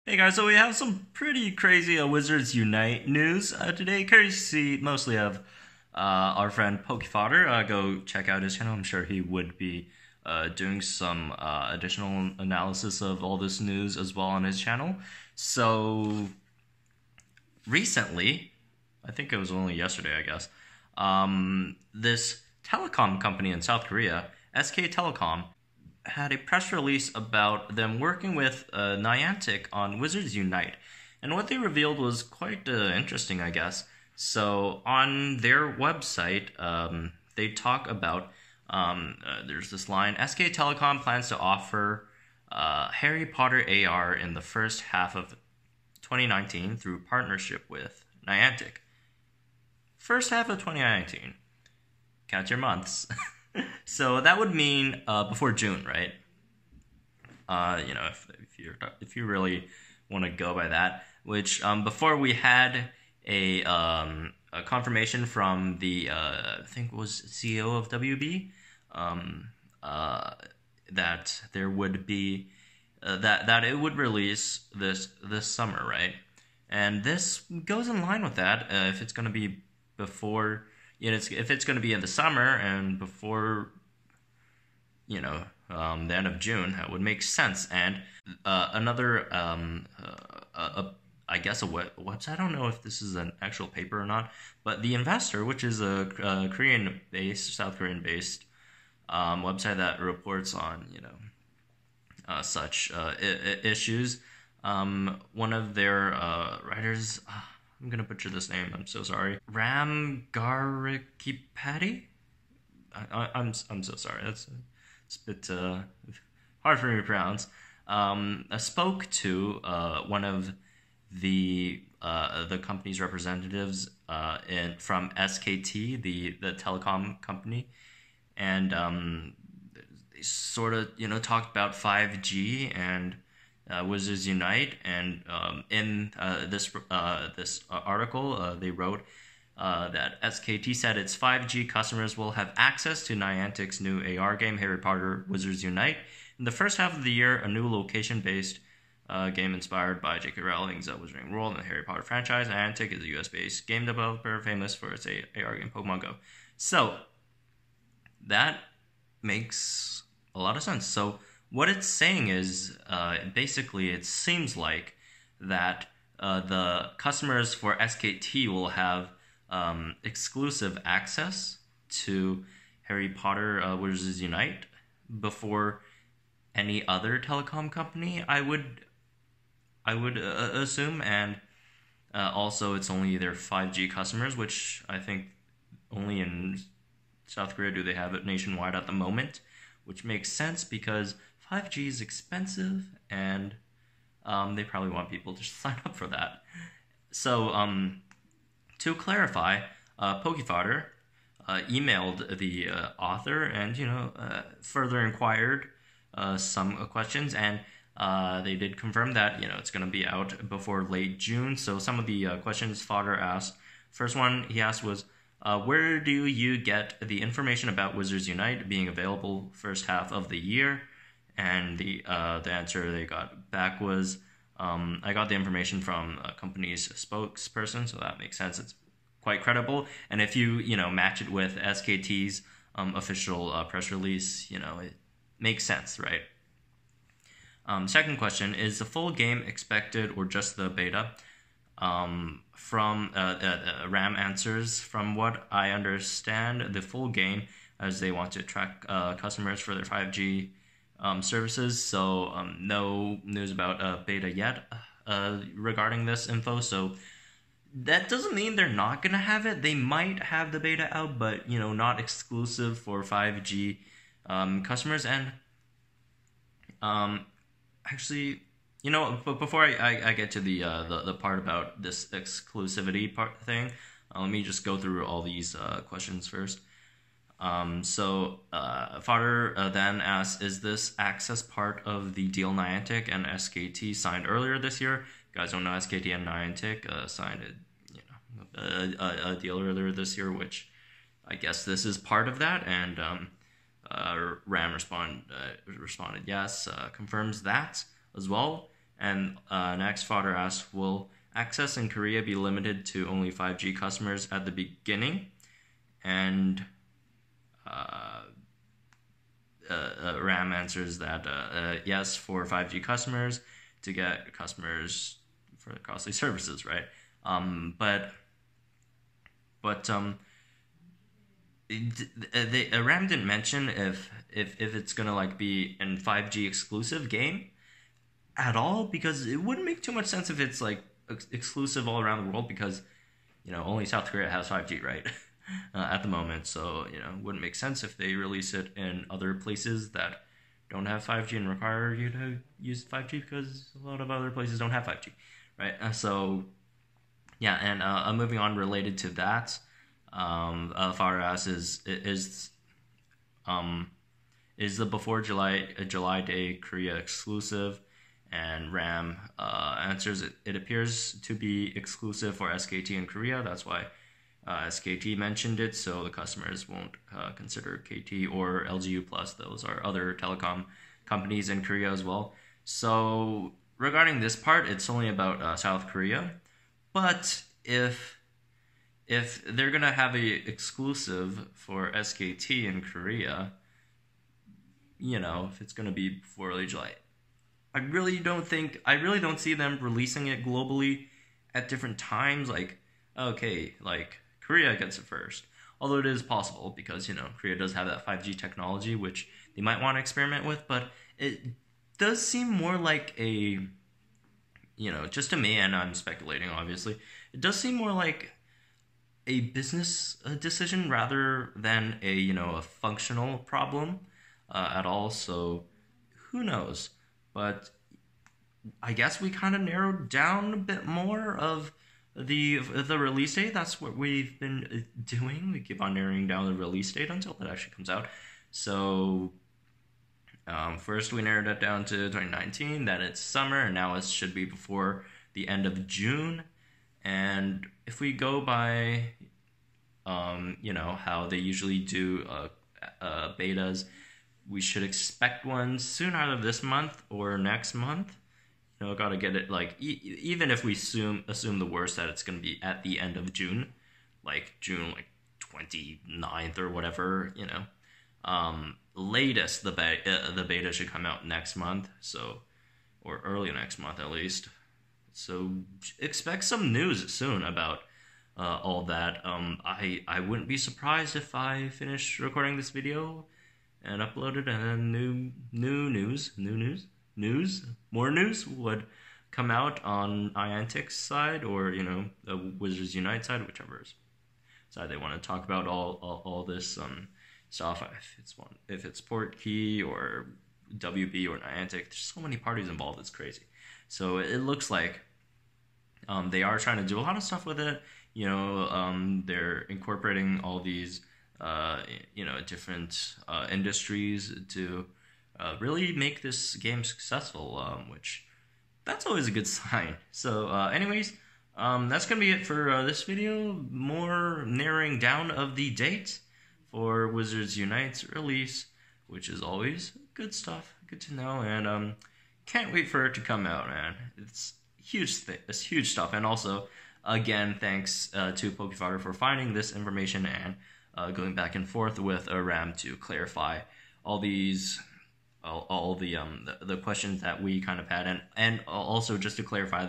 Hey guys, so we have some pretty crazy Wizards Unite news today. Courtesy mostly of our friend Poke Fodder. Go check out his channel. I'm sure he would be doing some additional analysis of all this news as well on his channel. So recently, I think it was only yesterday, I guess, this telecom company in South Korea, SK Telecom, had a press release about them working with Niantic on Wizards Unite. And what they revealed was quite interesting, I guess. So on their website, they talk about, there's this line, SK Telecom plans to offer Harry Potter AR in the first half of 2019 through partnership with Niantic. First half of 2019. Count your months. So that would mean before June, right? If you really want to go by that, which before we had a confirmation from the I think it was CEO of WB, that there would be that it would release this summer, right? And this goes in line with that. If it's going to be before. If it's going to be in the summer and before, the end of June, that would make sense. And another, I guess a website, I don't know if this is an actual paper or not, but The Investor, which is a South Korean-based website that reports on, such issues. One of their writers... I'm gonna butcher this name. I'm so sorry. Ram Garikipati. I'm so sorry. It's a bit hard for me to pronounce. I spoke to one of the company's representatives from SKT, the telecom company, and they sort of talked about 5G and Wizards Unite, and in this article, they wrote that SKT said its 5G customers will have access to Niantic's new AR game, Harry Potter Wizards Unite. In the first half of the year, a new location-based game inspired by J.K. Rowling's Wizarding World and the Harry Potter franchise. Niantic is a US-based game developer famous for its AR game Pokemon Go. So, that makes a lot of sense. So, what it's saying is, basically, it seems like that the customers for SKT will have exclusive access to Harry Potter Wizards Unite before any other telecom company, I would assume, and also it's only their 5G customers, which I think only in South Korea do they have it nationwide at the moment, which makes sense because 5G is expensive, and they probably want people to sign up for that. So, to clarify, Poke Fodder emailed the author and, further inquired some questions, and they did confirm that, it's going to be out before late June. So some of the questions Fodder asked, first one he asked was, where do you get the information about Wizards Unite being available first half of the year? And the answer they got back was, I got the information from a company's spokesperson, so that makes sense. It's quite credible. And if you, match it with SKT's official press release, it makes sense, right? Second question, is the full game expected or just the beta? From RAM answers, from what I understand, the full game, as they want to attract customers for their 5G services, so no news about beta yet regarding this info. So that doesn't mean they're not gonna have it. They might have the beta out, but not exclusive for 5G customers. And actually, but before I get to the part about this exclusivity part thing, let me just go through all these questions first. Fodder then asks, is this access part of the deal Niantic and SKT signed earlier this year? You guys don't know, SKT and Niantic signed a deal earlier this year, which I guess this is part of that. And Ram responded yes, confirms that as well. And next, Fodder asks, will access in Korea be limited to only 5G customers at the beginning? And Ram answers that yes, for 5G customers to get customers for the costly services, right? Ram didn't mention if it's gonna like be in 5G exclusive game at all, because it wouldn't make too much sense if it's like exclusive all around the world, because only South Korea has 5G, right? At the moment, so it wouldn't make sense if they release it in other places that don't have 5G and require you to use 5G, because a lot of other places don't have 5G, right? So yeah, and moving on related to that, Fodder asks, is the before July Day Korea exclusive? And Ram answers, it appears to be exclusive for SKT in Korea. That's why SKT mentioned it, so the customers won't consider KT or LGU Plus. Those are other telecom companies in Korea as well. So regarding this part, it's only about South Korea. But if they're gonna have a exclusive for SKT in Korea, if it's gonna be before early July, I really don't see them releasing it globally at different times. Like, okay, like Korea gets it first. Although it is possible, because Korea does have that 5G technology, which they might want to experiment with, but it does seem more like a, just to me, and I'm speculating obviously, it does seem more like a business decision rather than a functional problem at all. So who knows? But I guess we kind of narrowed down a bit more of the release date. That's what we've been doing. We keep on narrowing down the release date until it actually comes out. So first we narrowed it down to 2019, then it's summer, and now it should be before the end of June. And if we go by how they usually do betas, we should expect one soon, either this month or next month. Gotta get it, like, even if we assume the worst, that it's gonna be at the end of June, like June 29th or whatever, latest the beta should come out next month, so, or early next month at least. So expect some news soon about all that. I wouldn't be surprised if I finish recording this video and upload it, and then more news would come out on Niantic's side, or the Wizards Unite side, whichever side they want to talk about all this stuff. If it's Portkey or WB or Niantic, there's so many parties involved, it's crazy. So it looks like they are trying to do a lot of stuff with it. They're incorporating all these different industries to really make this game successful, which that's always a good sign. So anyways, that's gonna be it for this video. More narrowing down of the date for Wizards Unite's release, which is always good stuff, good to know, and can't wait for it to come out, man. It's huge it's huge stuff. And also, again, thanks to Poke Fodder for finding this information and going back and forth with Ram to clarify all these all the questions that we kind of had, and also just to clarify,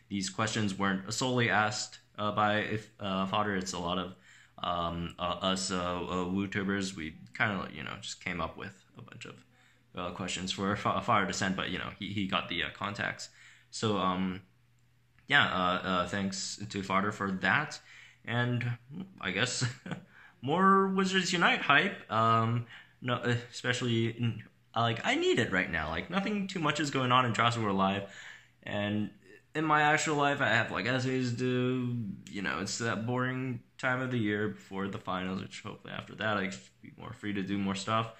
these questions weren't solely asked by Fodder. It's a lot of us WooTubers. We kind of just came up with a bunch of questions for Fodder to send, but he got the contacts. So thanks to Fodder for that, and I guess more Wizards Unite hype. No, especially I need it right now. Like, nothing too much is going on in Jurassic World Live, and in my actual life, I have essays to do. It's that boring time of the year before the finals, which hopefully after that I should be more free to do more stuff.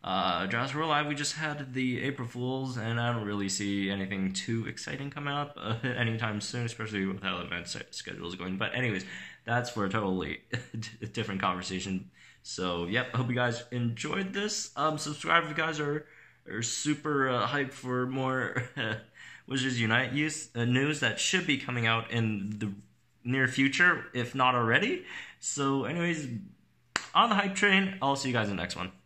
Jurassic World Live, we just had the April Fools, and I don't really see anything too exciting coming up anytime soon, especially with how the event schedule is going. But anyways, that's for a totally different conversation. So, yep, hope you guys enjoyed this. Subscribe if you guys are super hyped for more which is Unite news that should be coming out in the near future, if not already. So anyways, on the hype train, I'll see you guys in the next one.